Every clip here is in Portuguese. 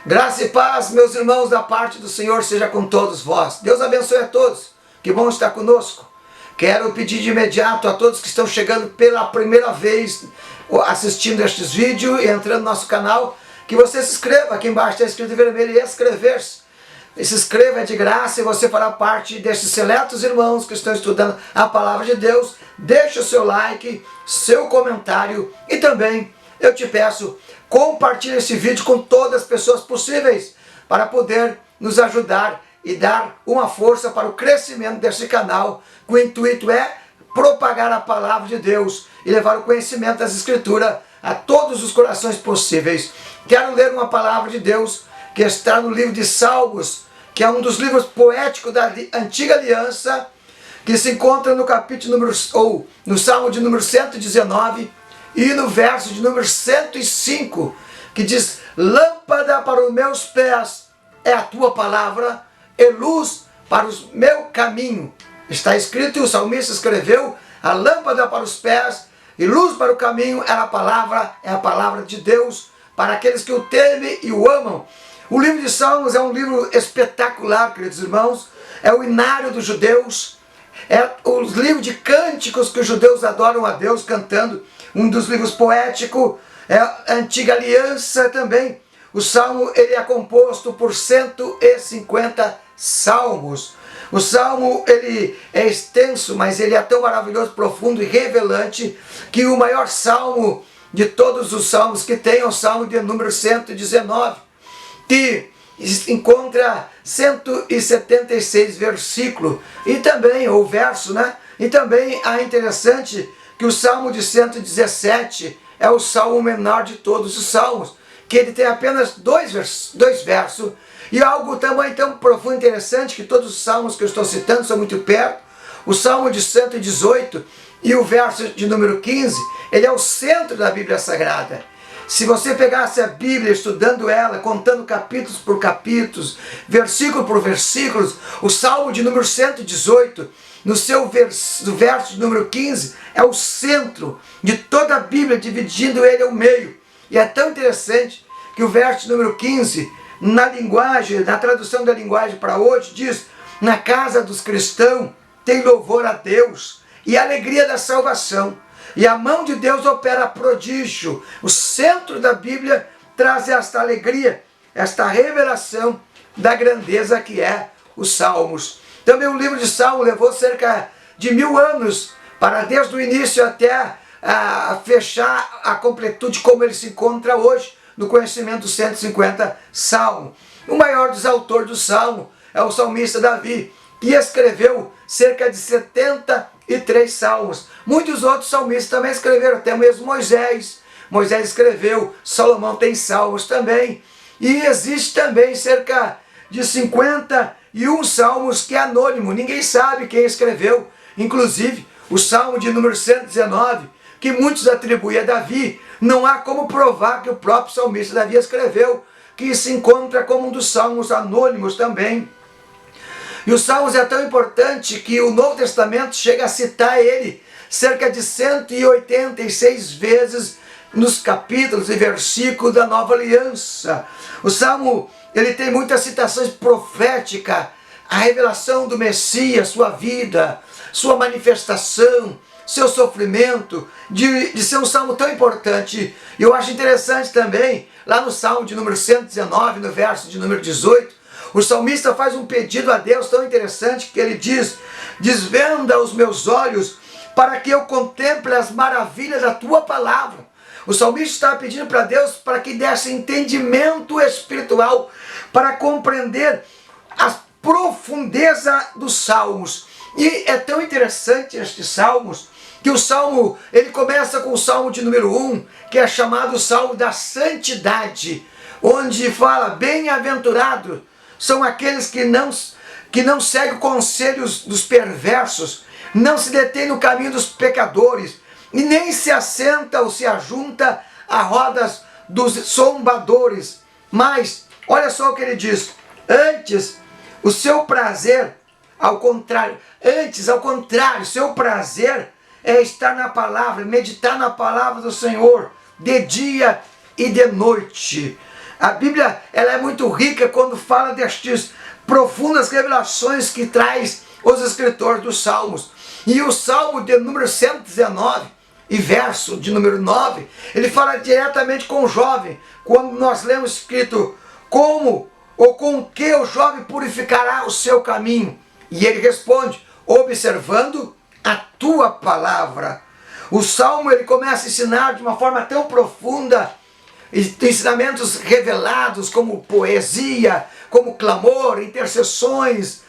Graça e paz, meus irmãos, da parte do Senhor seja com todos vós. Deus abençoe a todos. Que bom estar conosco. Quero pedir de imediato a todos que estão chegando pela primeira vez assistindo estes vídeos e entrando no nosso canal, que você se inscreva. Aqui embaixo está escrito em vermelho, inscrever-se. Se inscreva, é de graça e você fará parte desses seletos irmãos que estão estudando a palavra de Deus. Deixe o seu like, seu comentário e também eu te peço, compartilhe esse vídeo com todas as pessoas possíveis para poder nos ajudar e dar uma força para o crescimento desse canal. O intuito é propagar a palavra de Deus e levar o conhecimento das Escrituras a todos os corações possíveis. Quero ler uma palavra de Deus que está no livro de Salmos, que é um dos livros poéticos da Antiga Aliança, que se encontra no capítulo no Salmo de número 119 e no verso de número 105, que diz: lâmpada para os meus pés é a tua palavra e luz para o meu caminho. Está escrito, e o salmista escreveu: a lâmpada para os pés e luz para o caminho é a palavra de Deus para aqueles que o temem e o amam. O livro de Salmos é um livro espetacular, queridos irmãos. É o inário dos judeus, é o livro de cânticos que os judeus adoram a Deus cantando. Um dos livros poéticos, é a Antiga Aliança também. O Salmo ele é composto por 150 salmos. O Salmo ele é extenso, mas ele é tão maravilhoso, profundo e revelante, que o maior salmo de todos os salmos que tem é o Salmo de número 119, que encontra 176 versículos, e também, ou verso, né? E também é interessante que o Salmo de 117 é o salmo menor de todos os salmos, que ele tem apenas dois versos, e algo também tão profundo e interessante, que todos os salmos que eu estou citando são muito perto. O Salmo de 118 e o verso de número 15, ele é o centro da Bíblia Sagrada. Se você pegasse a Bíblia, estudando ela, contando capítulos por capítulos, versículo por versículos, o Salmo de número 118, no seu verso de número 15, é o centro de toda a Bíblia, dividindo ele ao meio. E é tão interessante que o verso de número 15, na tradução da linguagem para hoje, diz: na casa dos cristãos tem louvor a Deus e alegria da salvação, e a mão de Deus opera prodígio. O centro da Bíblia traz esta alegria, esta revelação da grandeza que é os Salmos. Também o livro de Salmos levou cerca de 1000 anos para, desde o início até fechar a completude como ele se encontra hoje, no conhecimento dos 150 Salmos. O maior dos autores do Salmo é o salmista Davi, que escreveu cerca de 73 salmos. Muitos outros salmistas também escreveram, até mesmo Moisés escreveu, Salomão tem salmos também. E existe também cerca de 51 salmos que é anônimo, ninguém sabe quem escreveu. Inclusive, o Salmo de número 119, que muitos atribuem a Davi, não há como provar que o próprio salmista Davi escreveu, que se encontra como um dos salmos anônimos também. E os Salmos é tão importante que o Novo Testamento chega a citar ele cerca de 186 vezes nos capítulos e versículos da Nova Aliança. O Salmo ele tem muitas citações proféticas, a revelação do Messias, sua vida, sua manifestação, seu sofrimento, de ser um salmo tão importante. E eu acho interessante também, lá no Salmo de número 119, no verso de número 18, o salmista faz um pedido a Deus tão interessante, que ele diz: desvenda os meus olhos para que eu contemple as maravilhas da tua palavra. O salmista estava pedindo para Deus para que desse entendimento espiritual, para compreender a profundeza dos salmos. E é tão interessante estes salmos, que o salmo, ele começa com o salmo de número 1, que é chamado o salmo da santidade, onde fala: bem-aventurado são aqueles que não seguem conselhos dos perversos, não se detêm no caminho dos pecadores, e nem se assenta ou se ajunta a rodas dos zombadores. Mas, olha só o que ele diz: antes, o seu prazer, ao contrário, seu prazer é estar na palavra, meditar na palavra do Senhor, de dia e de noite. A Bíblia ela é muito rica quando fala destas profundas revelações que traz os escritores dos Salmos. E o Salmo de número 119 e verso de número 9, ele fala diretamente com o jovem, quando nós lemos escrito, como ou com que o jovem purificará o seu caminho? E ele responde, observando a tua palavra. O Salmo ele começa a ensinar de uma forma tão profunda, ensinamentos revelados como poesia, como clamor, intercessões,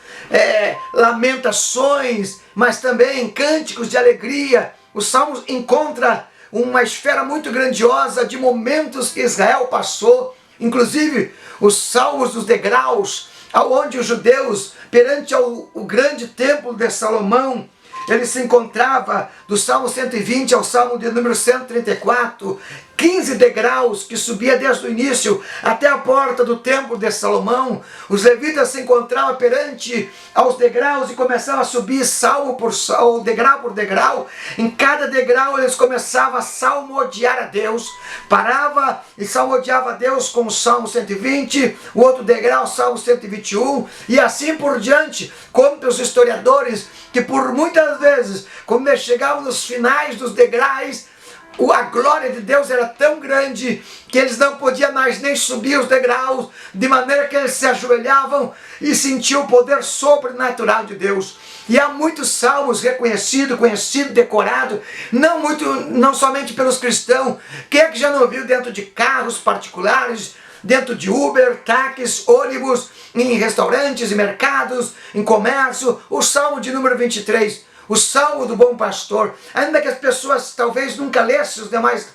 lamentações, mas também cânticos de alegria. O Salmo encontra uma esfera muito grandiosa de momentos que Israel passou, inclusive os salmos dos degraus, onde os judeus, perante o grande templo de Salomão, ele se encontrava do Salmo 120 ao Salmo de número 134, 15 degraus que subia desde o início até a porta do templo de Salomão. Os levitas se encontravam perante aos degraus e começavam a subir salmo por salmo, degrau por degrau. Em cada degrau eles começavam a salmodiar a Deus. Parava e salmodiava a Deus com o Salmo 120, o outro degrau, Salmo 121, e assim por diante. Contam os historiadores que por muitas vezes, quando eles chegavam nos finais dos degraus, a glória de Deus era tão grande que eles não podiam mais nem subir os degraus, de maneira que eles se ajoelhavam e sentiam o poder sobrenatural de Deus. E há muitos salmos reconhecidos, conhecidos, decorados, não somente pelos cristãos. Quem é que já não viu dentro de carros particulares, dentro de Uber, táxis, ônibus, em restaurantes, em mercados, em comércio, o Salmo de número 23, o Salmo do Bom Pastor, ainda que as pessoas talvez nunca lessem os demais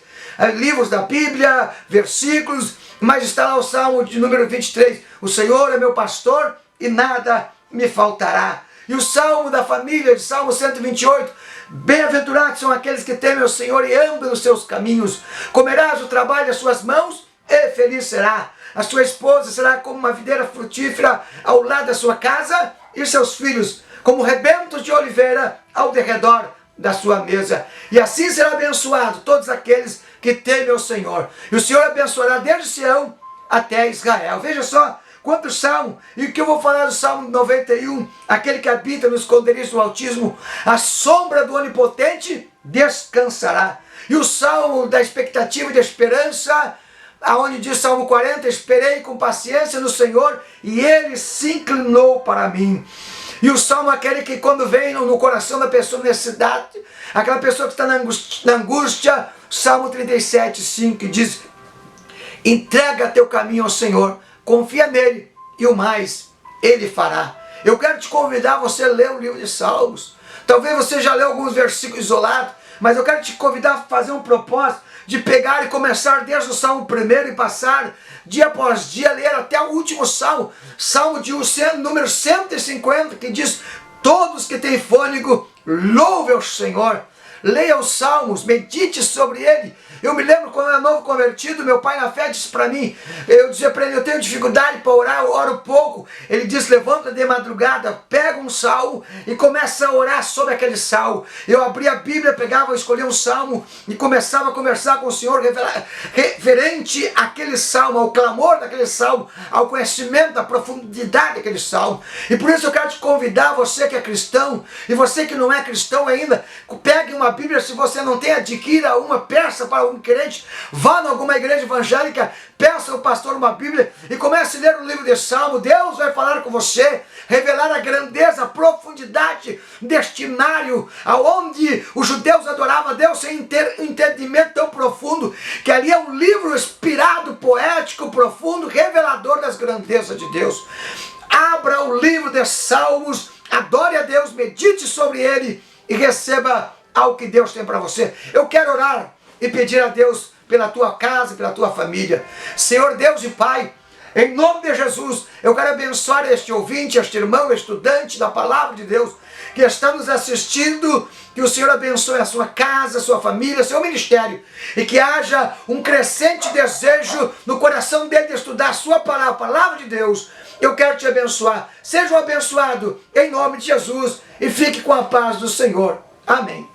livros da Bíblia, versículos, mas está lá o Salmo de número 23, o Senhor é meu pastor e nada me faltará. E o Salmo da família, de Salmo 128, bem-aventurados são aqueles que temem o Senhor e andam nos seus caminhos, comerás o trabalho das suas mãos e feliz será. A sua esposa será como uma videira frutífera ao lado da sua casa e seus filhos como rebentos de oliveira ao derredor da sua mesa. E assim será abençoado todos aqueles que temem o Senhor. E o Senhor abençoará desde Sião até Israel. Veja só quantos salmos. E o que eu vou falar do Salmo 91, aquele que habita no esconderijo do Altíssimo, a sombra do Onipotente descansará. E o Salmo da expectativa e da esperança, aonde diz Salmo 40, esperei com paciência no Senhor e Ele se inclinou para mim. E o Salmo aquele que quando vem no coração da pessoa necessidade, aquela pessoa que está na angústia, Salmo 37, 5, que diz, entrega teu caminho ao Senhor, confia nele e o mais Ele fará. Eu quero te convidar a você ler o livro de Salmos. Talvez você já leu alguns versículos isolados, mas eu quero te convidar a fazer um propósito de pegar e começar desde o Salmo 1 e passar dia após dia, ler até o último Salmo, Salmo de número 150, que diz, todos que têm fôlego, louve ao Senhor. Leia os Salmos, medite sobre ele. Eu me lembro quando eu era novo convertido, meu pai na fé disse para mim, eu dizia para ele, eu tenho dificuldade para orar, eu oro pouco. Ele disse, levanta de madrugada, pega um salmo e começa a orar sobre aquele salmo. Eu abria a Bíblia, pegava, escolhia um salmo e começava a conversar com o Senhor referente àquele salmo, ao clamor daquele salmo, ao conhecimento, à profundidade daquele salmo. E por isso eu quero te convidar, você que é cristão e você que não é cristão ainda, pegue uma Bíblia, se você não tem, adquira uma, peça para um crente, vá em alguma igreja evangélica, peça ao pastor uma Bíblia e comece a ler o livro de Salmo. Deus vai falar com você, revelar a grandeza, a profundidade, destinário, aonde os judeus adoravam a Deus sem ter um entendimento tão profundo, que ali é um livro inspirado, poético, profundo, revelador das grandezas de Deus. Abra o livro de Salmos, adore a Deus, medite sobre ele e receba algo que Deus tem para você. Eu quero orar e pedir a Deus pela tua casa, pela tua família. Senhor Deus e Pai, em nome de Jesus, eu quero abençoar este ouvinte, este irmão, estudante da palavra de Deus, que está nos assistindo, que o Senhor abençoe a sua casa, a sua família, seu ministério, e que haja um crescente desejo no coração dele de estudar a sua palavra, a palavra de Deus. Eu quero te abençoar. Seja um abençoado em nome de Jesus e fique com a paz do Senhor. Amém.